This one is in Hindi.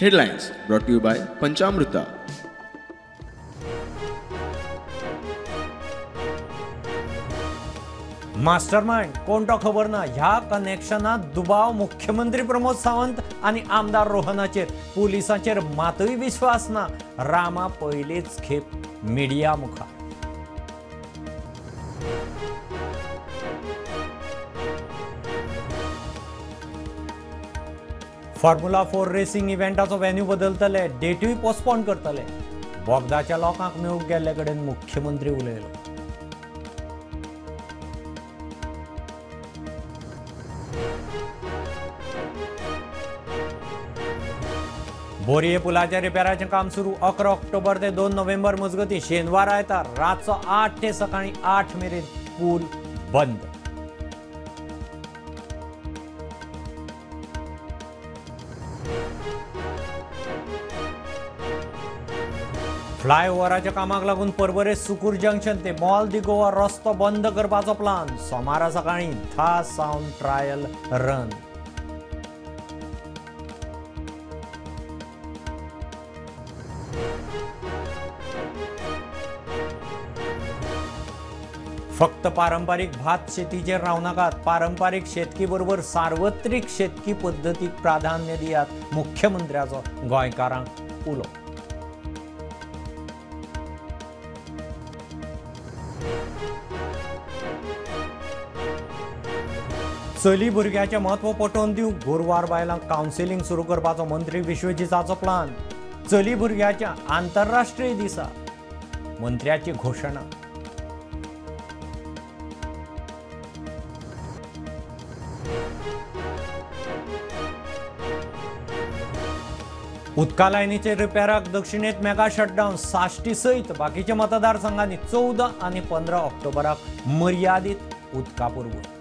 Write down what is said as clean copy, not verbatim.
Headlines brought to you by Panchamrita. Mastermind कोण तो खबर ना ह्या कनेक्शनात दुबाव मुख्यमंत्री प्रमोद सावंत आणि आमदार रोहनाचेर पोलिसांचेर मातूय विश्वास ना रामा पयलीच खेप मिडिया मुखार फॉर्म्युला 4 रेसिंग इव्हेंटाचो व्हेन्यू बदलतले डेटूय पोस्टपोन करतले बोगदाच्या लोकांक मेळूंक गेल्ले कडेन मुख्यमंत्री उलयलो बोरये पुलाच्या रिपेराचें काम सुरू 11 ऑक्टोबर ते 2 नोव्हेंबर मजगती शेनवार आयतार रातचो 8 ते सकाळी 8 मेरेन पूल बंद. फ्लायओव्हराच्या कामाक लागून परवरे सुकूर जंक्शन ते मॉल दी गोवा रस्तो बंद करपाचो प्लान सोमारा सकाळी 10 सावन ट्रायल रन. फक्त पारंपरिक भात शेतीचेर रावनाकात पारंपरिक शेतकी बरोबर सार्वत्रिक शेतकी पद्धतीक प्राधान्य दियात मुख्यमंत्र्याचो गोंयकारांक उलो. चली भुरग्याचें म्हत्व पटोवन दिवंक गुरवार बायलांक कावन्सिलिंग सुरू करपाचो मंत्री विश्वजिताचो प्लान. चली भुरग्याच्या आंतरराष्ट्रीय दिसा मंत्र्याची घोशणा. उदका लायनीचे रिपेराक दक्षिणेत मेगा शटडाऊन साश्टी सयत बाकीच्या मतदारसंघांनी 14 आणि 15 ऑक्टोबराक मर्यादित उदका पुरवण.